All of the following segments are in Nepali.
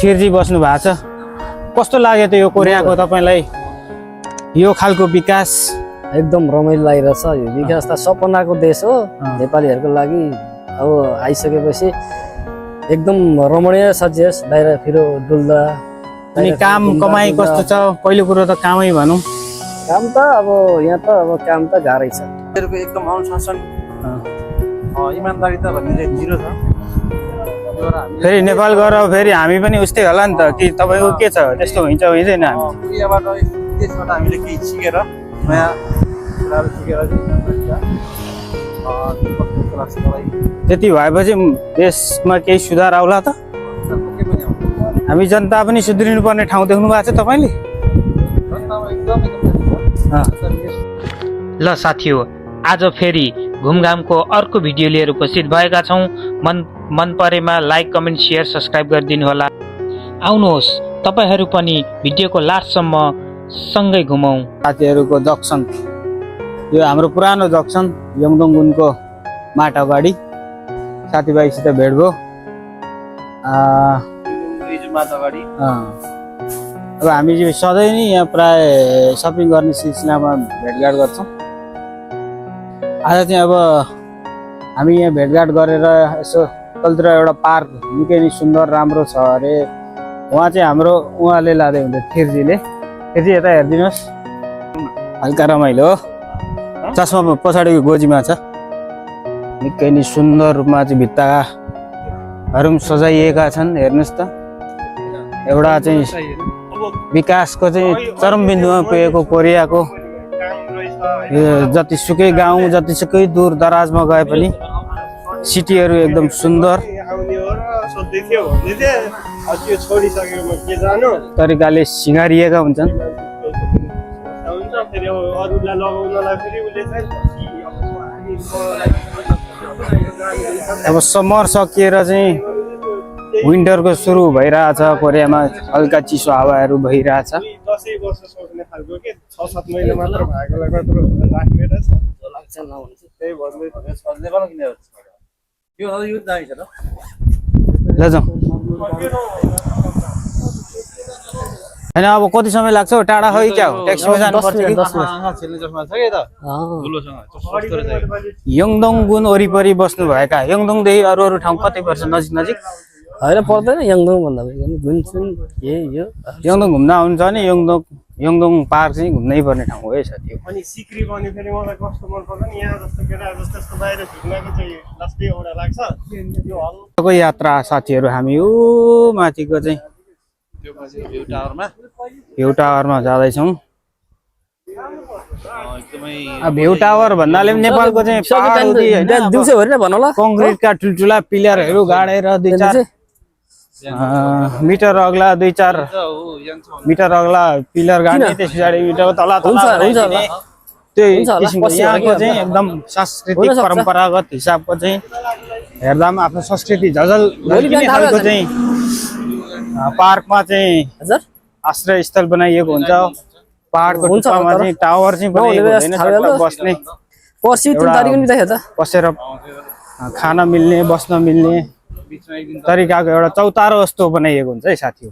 छिर्जी बस्नु भएको छ। कस्तो लाग्यो त यो कोरियाको तपाईलाई यो खालको विकास? एकदम रमाइलो लागिरहेछ। यो विकास त सपनाको देश हो नेपालीहरूको लागि। अब आइसकेपछि एकदम रमणीय छ देश। बाहिरतिर डुल्दा अनि काम कमाई कस्तो छ? पहिलो कुरो त कामै भनौँ। काम त अब यहाँ त अब काम त गाह्रै छ। एकदम अनुशासन इमानदारी त भन्ने चाहिँ जिरो छ। फेरि नेपाल गएर फेरि हामी पनि उस्तै होला नि त कि तपाईँको के छ त्यस्तो हुन्छ हुँदैन? कोरियाबाट देशबाट हामीले केही सिकेर नयाँ कुराहरू सिकेर त्यति भएपछि देशमा केही सुधार आउला त? हामी जनता पनि सुध्रिनु पर्ने ठाउँ देख्नु भएको छ तपाईँले? ल साथी हो, आज फेरि घुमघामको अर्को भिडियो लिएर उपस्थित भएका छौँ। मन परेमा लाइक, कमेन्ट, सेयर, सब्सक्राइब गरिदिनु होला। आउनुहोस् तपाईहरू पनि भिडियोको लास्टसम्म सँगै घुमौँ। साथीहरूको जक्सन, यो हाम्रो पुरानो जक्सन यङदोङगुनको माटाबाडी। साथीभाइसित भेट भयो। अब हामी सधैँ नै यहाँ प्राय सपिङ गर्ने सिलसिलामा भेटघाट गर्छौँ। आज चाहिँ अब हामी यहाँ भेटघाट गरेर यसो तलतिर एउटा पार्क निकै नै सुन्दर राम्रो छ अरे। उहाँ चाहिँ हाम्रो उहाँले लाँदै हुँदै थिर्जीले। थिर्जी यता हेरिदिनुहोस्, हल्का रमाइलो हो। चस्मा पछाडिको गोजीमा छ। निकै नै सुन्दर रूपमा चाहिँ भित्ताहरू पनि सजाइएका छन्। हेर्नुहोस् त, एउटा चाहिँ विकासको चाहिँ चरम बिन्दुमा पुगेको कोरियाको। जतिसुकै गाउँ जतिसुकै दूर दराजमा गए पनि सिटीहरू एकदम सुन्दर तरिकाले सिँगारिएका हुन्छन्। अब समर सकिएर चाहिँ विन्टरको सुरु भइरहेछ कोरियामा। हल्का चिसो हावाहरू भइरहेछ। होइन अब कति समय लाग्छ टाढा खै क्या हो? ट्याक्सीमा जानुपर्छ कि? यङदोङगुन वरिपरि बस्नुभएका यङदोङदेखि अरू अरू ठाउँ कति पर्छ? नजिक नजिक होइन पर्दैन। यङदोङ भन्दा यङदोङ घुम्न आउनुहुन्छ भने यङदोङ पार्क चाहिँ घुम्नै पर्ने ठाउँ हो है साथी। अनि सिक्री पनि फेरि मलाई कस्तो मन पर्छ नि, यहाँ जस्तो केटा जस्तो बाहिर घुम्नको चाहिँ लास्टै एउटा लाग्छ यो हलको यात्रा साथीहरू। हामी यो माथिको चाहिँ भ्यू टावरमा जाँदैछौँ। भ्यू टावर भन्नाले पनि नेपालको चाहिँ कङ्क्रिटका ठुल्ठुला पिलरहरू गाडेर 2-4 मिटर अग्ला 2-4 मिटर अग्ला पिलर गाड्ने, त्यस पछाडि मिटर तल त्यही किसिमको यहाँको चाहिँ एकदम सांस्कृतिक परम्परागत हिसाबको चाहिँ हेर्दा पनि आफ्नो संस्कृति झझल खालको चाहिँ पार्कमा चाहिँ आश्रय स्थल बनाइएको हुन्छ। पहाडको टुप्पामा चाहिँ टावर चाहिँ बनाइएको हुँदैन, बस्ने बसेर खान मिल्ने बस्न मिल्ने तरिकाको एउटा चौतारो जस्तो बनाइएको हुन्छ है साथी।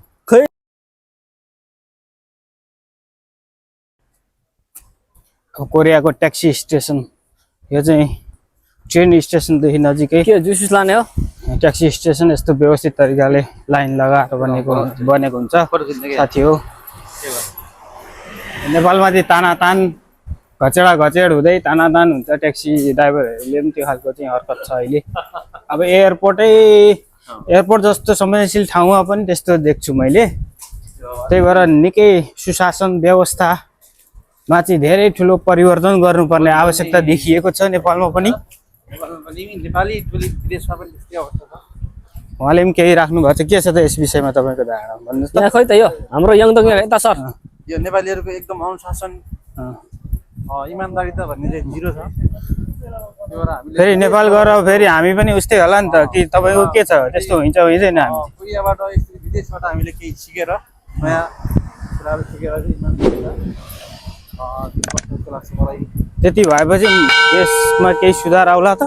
कोरियाको ट्याक्सी स्टेसन, यो चाहिँ ट्रेन स्टेसनदेखि नजिकै जुस लाने हो ट्याक्सी स्टेसन। यस्तो व्यवस्थित तरिकाले लाइन लगाएर बनेको हुन्छ साथी हो। नेपालमा चाहिँ तानातान घचेड हुँदै तानातान हुन्छ। ट्याक्सी ड्राइभरहरूले पनि त्यो खालको चाहिँ हरकत छ अहिले। अब एयरपोर्ट जस्तो संवेदनशील ठाउँमा पनि त्यस्तो देख्छु मैले। त्यही भएर निकै सुशासन व्यवस्थामा चाहिँ धेरै ठुलो परिवर्तन गर्नुपर्ने आवश्यकता देखिएको छ नेपालमा पनि। उहाँले पनि केही राख्नु भएको छ, के छ त यस विषयमा तपाईँको धारणा भन्नुहोस् त? खै त यो हाम्रो यङदोङ यता सर, यो नेपालीहरूको एकदम अनुशासन इमानदारी त भन्ने चाहिँ जिरो छ। फेरि नेपाल गएर फेरि हामी पनि उस्तै होला नि त कि तपाईँको के छ त्यस्तो हुन्छ हुँदैन? कोरियाबाट विदेशबाट हामीले केही सिकेर नयाँ कुराहरू सिकेर त्यति भएपछि देशमा केही सुधार आउला त?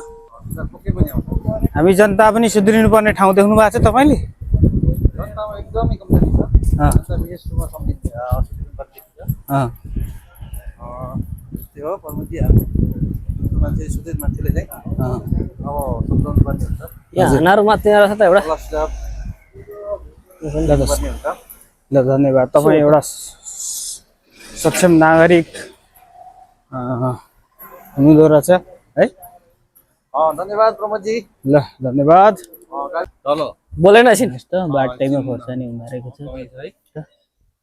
हामी जनता पनि सुध्रिनु पर्ने ठाउँ देख्नु भएको छ तपाईँले? एकदमै कम्ती छ अँ अन्त मिनिस्टरमा सम्झिन्छ 80 रुपैयाँ प्रति छ अँ त्यो हो प्रमुखी मान्छे सुतेर मान्छेले चाहिँ अँ अब सम्झाउनु पर्ने हुन्छ यहाँ हानाहरू मात्रै रहेछ त एउटा प्लस जब ल त पर्ने हुन्छ ल धन्यवाद तपाईँ एउटा सक्षम नागरिक हुनुहुँदो रहेछ है धन्यवाद प्रमोदजी ल धन्यवाद हेलो बोलेन एकछिन यस्तो बाटैमा खोर्सानी उमारेको छ है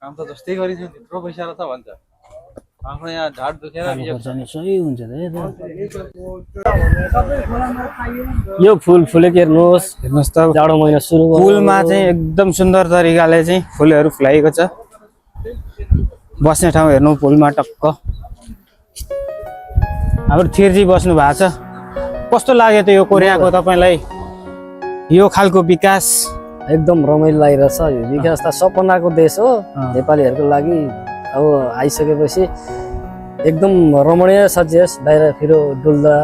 काम त जस्तै गरिन्छ त्यत्रो पैसा र त भन्छ आफ्नो यहाँ झाड दुखेर आलु खोर्सानी सही हुन्छ त यो फुल फुलेको हेर्नुहोस् हेर्नुहोस् त जाडो महिना सुरु भयो पुलमा चाहिँ एकदम सुन्दर तरिकाले चाहिँ फुलहरू फुलाएको छ बस्ने ठाउँ हेर्नु पुलमा टक्क हाम्रो थिर्जी बस्नु भएको छ कस्तो लाग्यो त यो कोरियाको तपाईँलाई यो खालको विकास एकदम रमाइलो लागिरहेछ यो विकास त सपनाको देश हो नेपालीहरूको लागि अब आइसकेपछि एकदम रमणीय सजियोस् बाहिरतिर डुल्दा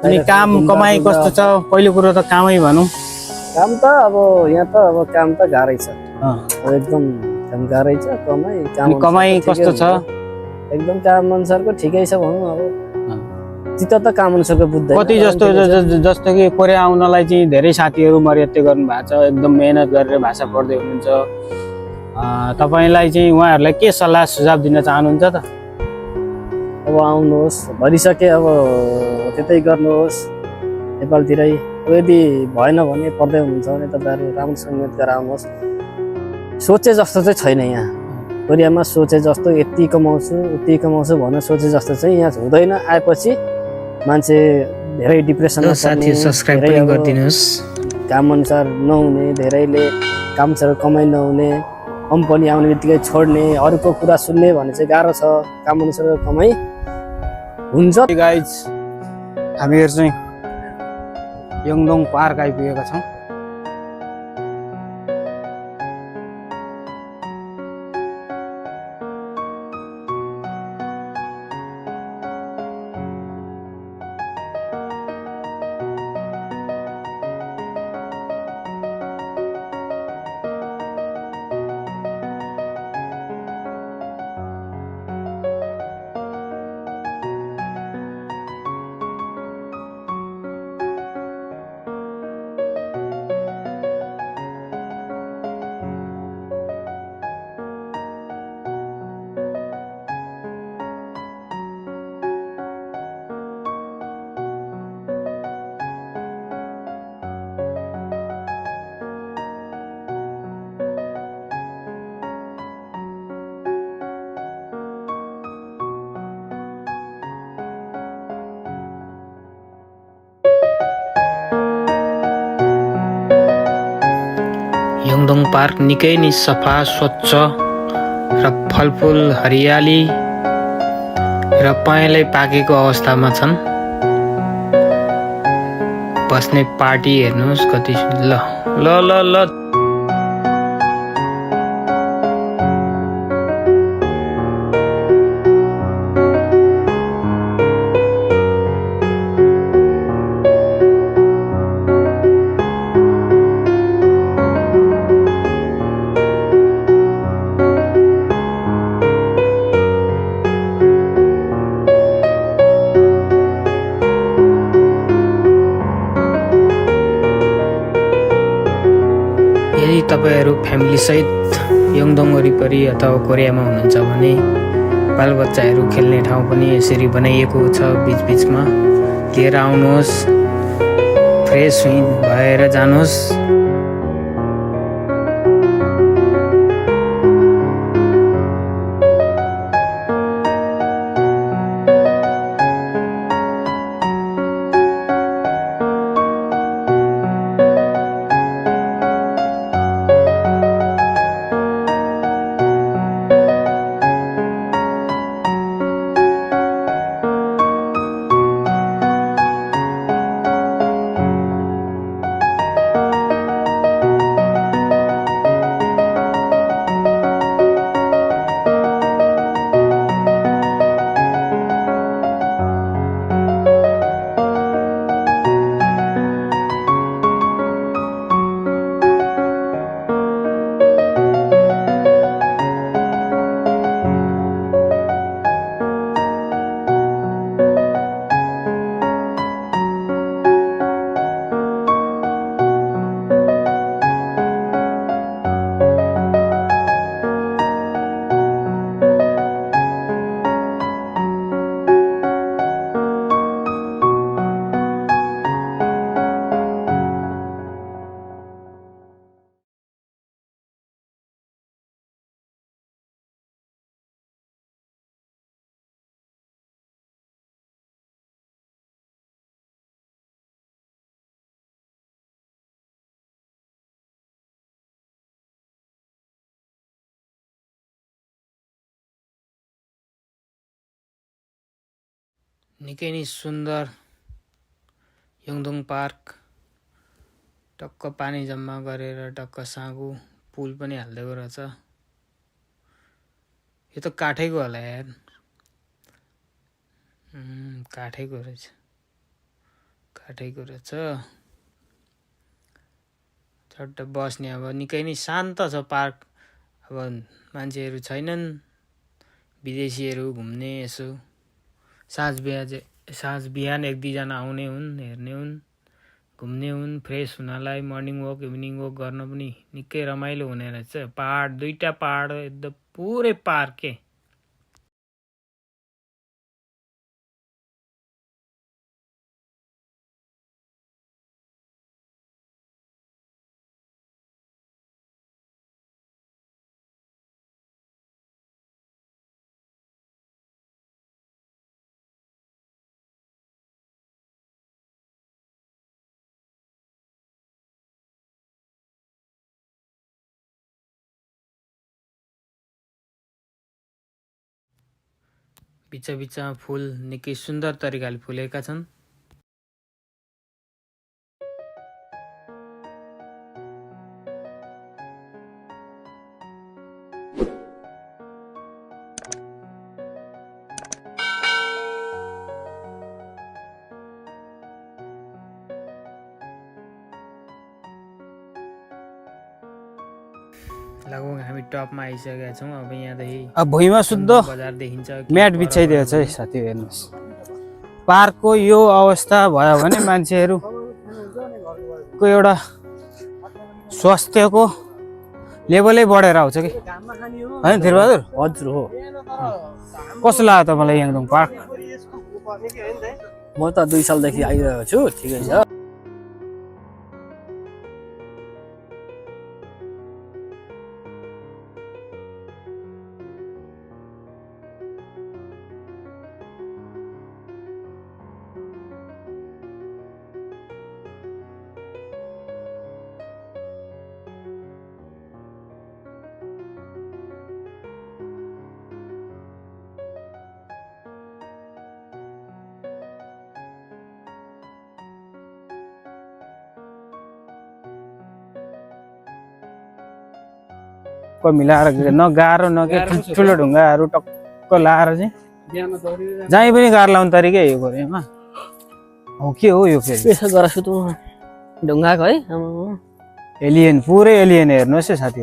अनि काम कमाइ कस्तो छ पहिलो कुरो त कामै भनौँ काम त अब यहाँ त अब काम त गाह्रै छ अब एकदम काम गाह्रै छ कमाइ अनि कमाइ कस्तो छ एकदम काम अनुसारको ठिकै छ भनौँ अब चित्त त काम अनुसारको बुझ्दैन कति जस्तो जस्तो कि कोरिया आउनलाई चाहिँ धेरै साथीहरू मर्यादा गर्नु भएको छ एकदम मेहनत गरेर भाषा पढ्दै हुनुहुन्छ तपाईँलाई चाहिँ उहाँहरूलाई के सल्लाह सुझाव दिन चाहनुहुन्छ त अब आउनुहोस् भनिसके अब त्यतै गर्नुहोस् नेपालतिरै यदि भएन भने पढ्दै हुनुहुन्छ भने तपाईँहरू राम्रोसँग मेहनत गरेर आउनुहोस् सोचे जस्तो चाहिँ छैन यहाँ कोरियामा सोचे जस्तो यति कमाउँछु भनेर सोचे जस्तो चाहिँ यहाँ हुँदैन आएपछि मान्छे धेरै डिप्रेसनमा साथी सब्सक्राइब पनि गरिदिनुहोस् काम अनुसार नहुने धेरैले काम अनुसार कमाइ नहुने कम्पनी आउने बित्तिकै छोड्ने अरूको कुरा सुन्ने भने चाहिँ गाह्रो छ काम अनुसारको कमाइ हुन्छ गाइज हामीहरू चाहिँ यङडोङ पार्क आइपुगेका छौँ यङडोङ पार्क निकै नै सफा स्वच्छ र फलफुल हरियाली र पहेँलै पाकेको अवस्थामा छन् बस्ने पार्टी हेर्नुहोस् कति ल ल ल ल यदि तपाईँहरू फ्यामिलीसहित यङडोङ वरिपरि अथवा कोरियामा हुनुहुन्छ भने बालबच्चाहरू खेल्ने ठाउँ पनि यसरी बनाइएको छ बिचबिचमा लिएर आउनुहोस् फ्रेस भएर जानुहोस् निकै नै सुन्दर योङदोङ पार्क। टक्क पानी जम्मा गरेर टक्क साँगु पुल पनि हालिदिएको रहेछ। यो त काठैको होला यार, काठैको रहेछ, काठैको रहेछ। चट्ट बस्ने अब निकै नै शान्त छ पार्क। अब मान्छेहरू छैनन्, विदेशीहरू घुम्ने यसो साँझ बिहान 1-2 जना आउने हुन्, हेर्ने हुन्, घुम्ने हुन्, फ्रेस हुनलाई मर्निङ वक इभिनिङ वक गर्न पनि निकै रमाइलो हुने रहेछ। पहाड 2टा पहाड एकदम पुरै पार्क के। बिचमा फुल निकै सुन्दर तरिकाले फुलेका छन्। लगभग हामी टपमा आइसकेका छौँ। अब यहाँदेखि अब भुइँमा शुद्ध बजार देखिन्छ। म्याट बिछाइदिएको छ है साथी, हेर्नुहोस्। पार्कको यो अवस्था भयो भने मान्छेहरूको एउटा स्वास्थ्यको लेभलै बढेर आउँछ कि होइन धीरबहादुर? हजुर हो। कस्तो लाग्यो तपाईँलाई याङदोङ पार्क? म त 2 सालदेखि आइरहेको छु, ठिकै छ। मिलाएर न गाह्रो न के ठुल्ठुलो ढुङ्गाहरू टक्क लाएर चाहिँ जहीँ पनि गाह्रो लाउने तरिकै यो कोरियामा हो। के हो यो फेरि? यसो गरेर सुतु ढुङ्गाको है। एलियन, पुरै एलियन हेर्नुहोस् है साथी।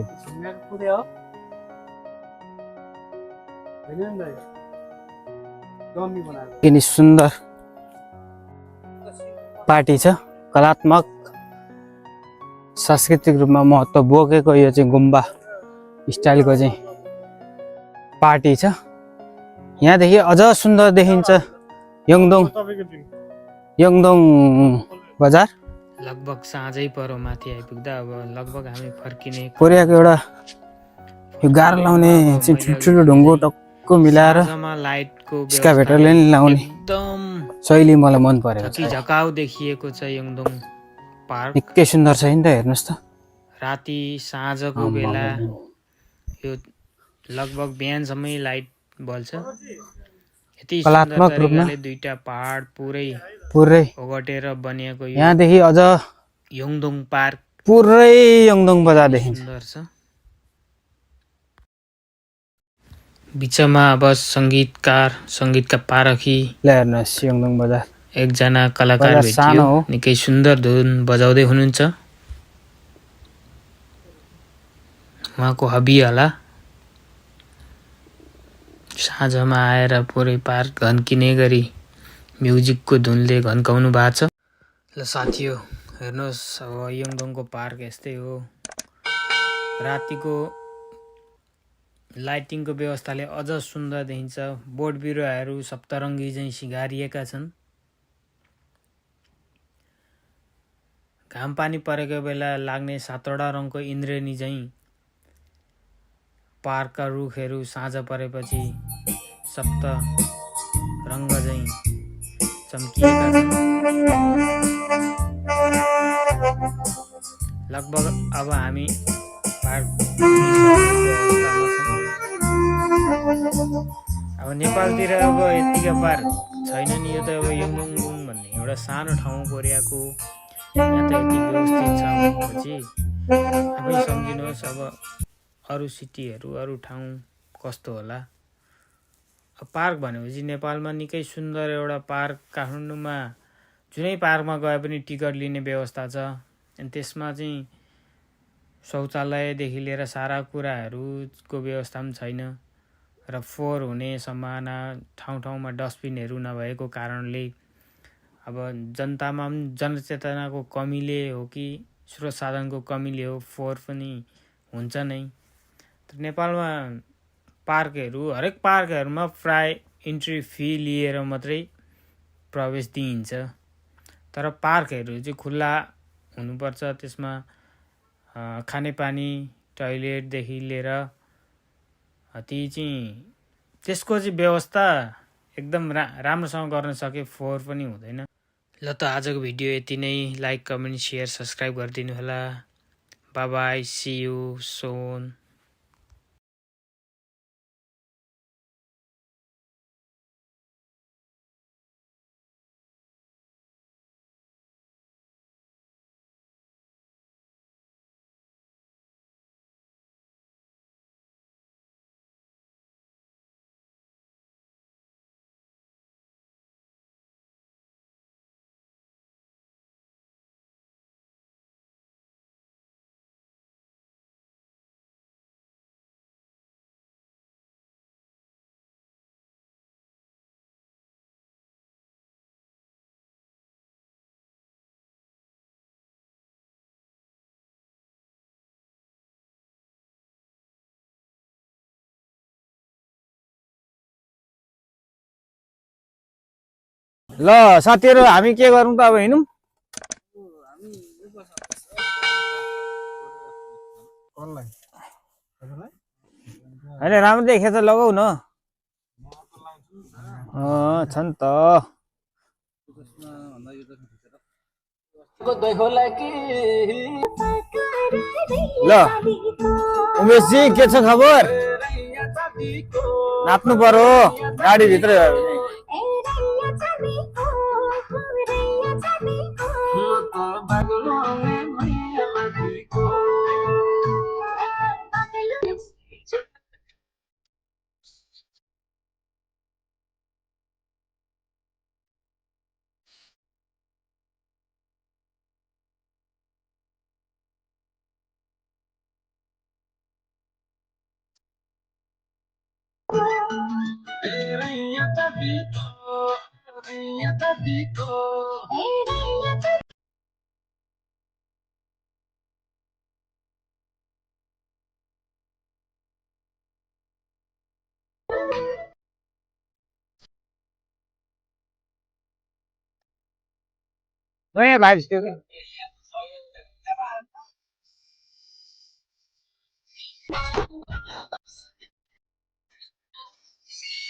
किन सुन्दर पार्टी छ, कलात्मक सांस्कृतिक रूपमा महत्त्व बोकेको यो चाहिँ गुम्बा स्टाइलको चाहिँ पार्टी छ। यहाँदेखि अझ सुन्दर देखिन्छ योङदोङ बजार। लगभग साँझै परो माथि आइपुग्दा अब लगभग हामी फर्किने। कोरियाको एउटा यो गाह्रो लाउने चाहिँ ठुल्ठुलो ढुङ्गो टक्क मिलाएर लाइटको स्काभेटरले नि लाउने एकदम शैली मलाई मन परेको छ। झकाउ देखिएको छ योङदोङ पार्क। निकै सुन्दर छ नि त, हेर्नुहोस् त। राति साँझको बेला यो लगभग बिहानसम्मै लाइट बल्छ। यति कलात्मक रूपमा 2टा पहाड पुरै ओगटेर बनिएको यो यहाँदेखि अझ योङदोङ पार्क पुरै योङदोङ बजार देखिन्छ। सुन्दर छ। बिचमा अब सङ्गीतका पारखी हेर्नुहोस् योङदोङ बजार। एकजना कलाकार भेटियो, निकै सुन्दर धुन बजाउँदै हुनुहुन्छ। उहाँको हबी होला। साँझमा आएर पुरै पार्क घन्किने गरी म्युजिकको धुनले घन्काउनु भएको छ। ल साथीहो हेर्नुहोस्, अब योङदोङको पार्क यस्तै हो। रातिको लाइटिङको व्यवस्थाले अझ सुन्दर देखिन्छ। बोट बिरुवाहरू सप्तरङ्गी चाहिँ सिँगारिएका छन्। घाम पानी परेको बेला लाग्ने 7वटा रङको इन्द्रेणी चाहिँ पार्कका रुखहरू साँझ परेपछि सप्त रङ्ग चाहिँ चम्किएका छन्। लगभग अब हामी पार्क अब नेपालतिर अब यतिका पार छैन नि यो त अब यङबुङ भन्ने एउटा सानो ठाउँ कोरियाको यहाँ त यति व्यवस्थित छ भनेपछि आफै सम्झिनुहोस् अब अरू सिटीहरू अरू ठाउँ कस्तो होला। पार्क भनेपछि नेपालमा निकै सुन्दर एउटा पार्क काठमाडौँमा जुनै पार्कमा गए पनि टिकट लिने व्यवस्था छ। अनि त्यसमा चाहिँ शौचालयदेखि लिएर सारा कुराहरूको व्यवस्था पनि छैन र फोहोर हुने सम्भावना, ठाउँ ठाउँमा डस्टबिनहरू नभएको कारणले अब जनतामा पनि जनचेतनाको कमीले हो कि स्रोत साधनको कमीले हो, फोहोर पनि हुन्छ नै। नेपालमा पार्कहरू, हरेक पार्कहरूमा प्राय इन्ट्री फी लिएर मात्रै प्रवेश दिइन्छ। तर पार्कहरू चाहिँ खुल्ला हुनुपर्छ, त्यसमा खानेपानी, टोयलेटदेखि लिएर ती चाहिँ त्यसको चाहिँ व्यवस्था एकदम राम्रोसँग गर्न सके फोहोर पनि हुँदैन। ल त आजको भिडियो यति नै। लाइक, कमेन्ट, सेयर, सब्सक्राइब गरिदिनु होला। Bye bye, see you soon. ल साथीहरू हामी के गरौँ त अब हिँडौँ। होइन राम्रो देखेछ लगाऊ न। छ नि त। ल उमेशजी के छ खबर? नाच्नु पर्यो गाडीभित्र। नयाँ भाइब्स थियो क्या।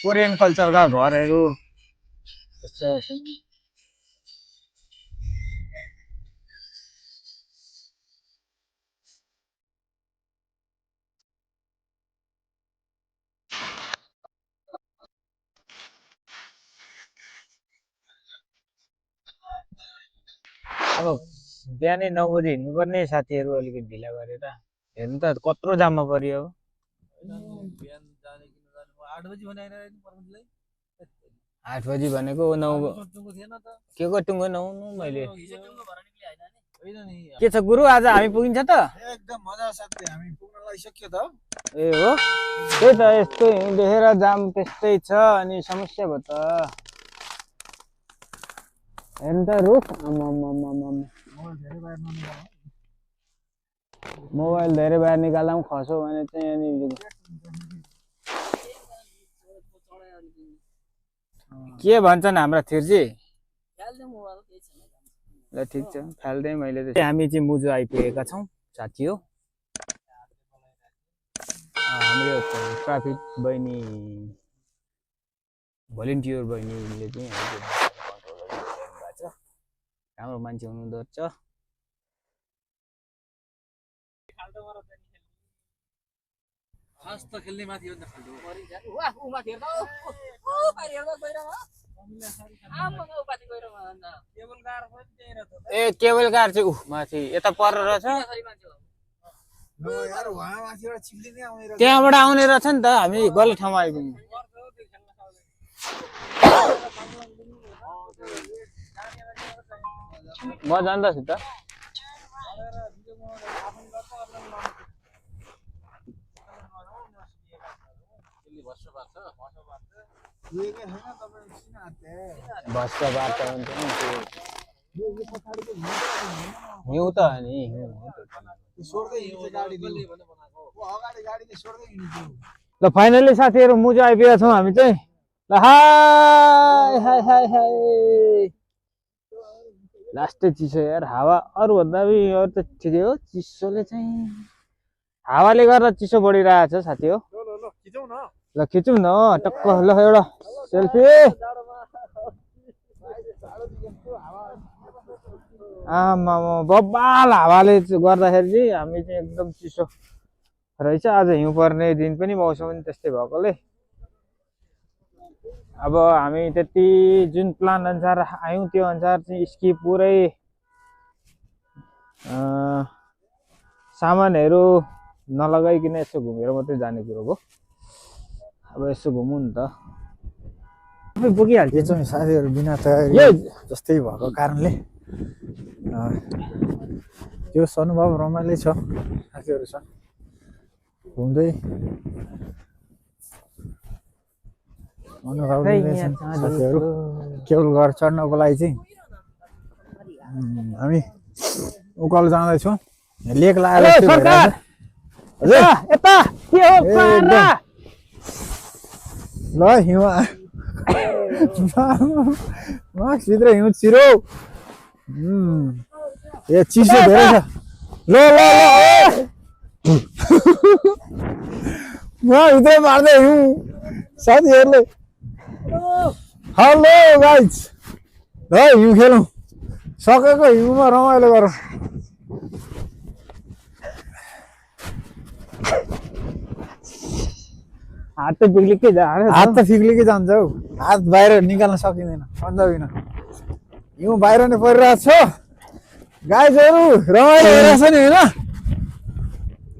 कोरियन कल्चरका घरहरू अब बिहानै 9 बजी हिँड्नुपर्ने साथीहरू अलिकति ढिला गरेर हेर्नु त कत्रो जाममा पर्यो। बिहान जाने किन जाने, म 8 बजी भने आइरहेको पर्मजितलाई। 8 बजी भनेको 9 थिएन त के को टुङ्गो नहुनु मैले। होइन नि, के छ गुरु आज हामी पुगिन्छ त? एकदम मजा साथी, हामी पुग्न लागिसक्यो त। ए हो त्यही त, यस्तो देखेर जाम त्यस्तै छ अनि समस्या भयो त। हेर्नु त रुख मोबाइल धेरै बाहिर निकाल्दा पनि खस्यो भने चाहिँ अनि के भन्छन् हाम्रा थिर्जी? ल ठिक छ, फाल्दै मैले त। हामी चाहिँ मुजु आइपुगेका छौँ साथी हो। हाम्रो ट्राफिक बहिनी, भोलिन्टियर बहिनीले चाहिँ राम्रो मान्छे हुनुहुँदो रहेछ। खास त खेल्ने माथि हो नि त खाल्डो। ए केबल कार चाहिँ माथि यता पर रहेछ त्यहाँबाट आउने रहेछ नि त हामी गलत ठाउँमा आइपुग्यौँ म जान्दछु त बसका बाटो हुन्छ नि हिउँ त हो नि ल फाइनली साथीहरू मुजा आइपुगेका छौँ हामी चाहिँ ल हाय हाय हाय हाय लास्टै चिसो यार हावा अरूभन्दा पनि अरू त ठिकै हो चिसोले चाहिँ हावाले गर्दा चिसो बढिरहेको छ साथी हो ल खिचौँ न टक्क ल एउटा सेल्फी आमा बब्बाल हावाले गर्दाखेरि चाहिँ हामी चाहिँ एकदम चिसो रहेछ आज हिउँ पर्ने दिन पनि मौसम पनि त्यस्तै भएकोले अब हामी त्यति जुन प्लान अनुसार आयौँ त्यो अनुसार चाहिँ स्की पुरै सामानहरू नलगाइकन यसो घुमेर मात्रै जाने कुरो हो अब यसो घुमौँ नि त सबै पुगिहाल्छ नि साथीहरू बिना तयारी जस्तै भएको कारणले त्यो अनुभव रमाइलो छ साथीहरूसँग घुम्दै अनुभव साथीहरू केवल घर चढ्नको लागि चाहिँ हामी उकालो जाँदैछौँ लेक लगाएर ल हिउँ मास्कभित्र हिउँ छिरो ए चिसो धेरै छ ल ल भित्र मार्दै हिउँ साथीहरूले हेलो गाइज ल हिउँ खेलौँ सकेको हिउँमा रमाइलो गरौँ हात त बिग्लिकै हात त फिग्लिकै जान्छ हौ हात बाहिर निकाल्न सकिँदैन अन्त बिना हिउँ बाहिर नै परिरहेको छ गाइजहरू रमाइलो भइरहेछ नि होइन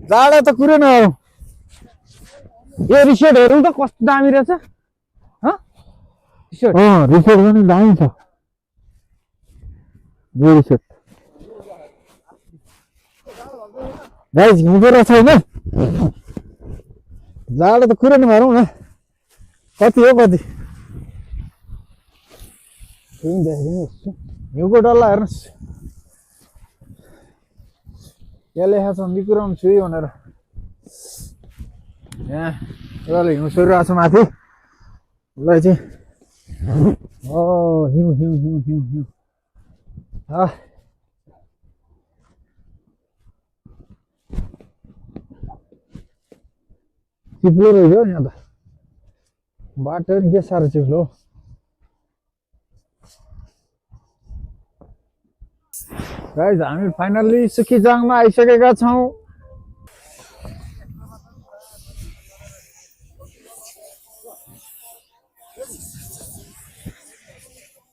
जाडो त कुरै नगरौँ यो रिसोर्टहरू त कस्तो दामी रहेछ रिसोर्ट पनि दामी छ यो रिसोर्ट गाइज हिउँ परिरहेको छ होइन जाडो त कुरै नगरौँ न कति हो कति हिउँको डल्ला हेर्नुहोस् यहाँ लेखा छ बिकुराउनु छु है भनेर यहाँ एउटा हिउँ सोरिरहेको छ माथि उसलाई चाहिँ हिउँ हिउँ हिउँ हिउँ हिउँ चिप्लो रहेछ हौ यहाँ त बाटो पनि के साह्रो चिप्लो गाइज हामी फाइनल्ली सुखीजाङमा आइसकेका छौँ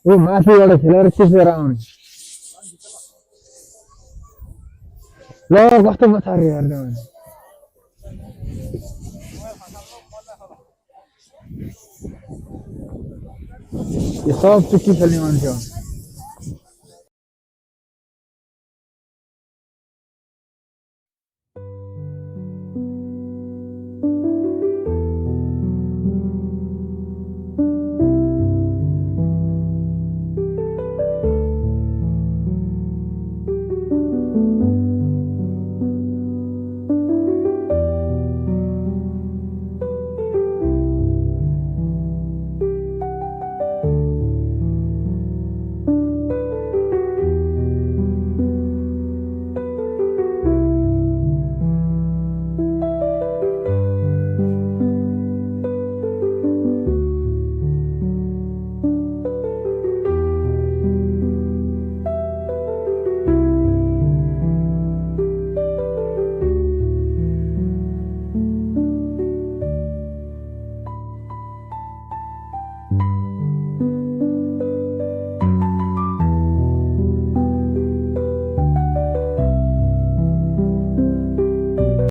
ऊ माथिबाट खेलेर खिचेर आउने ल कस्तो पछाडि हेर्ने भने यो सब चुक्की खेल्ने मान्छे हो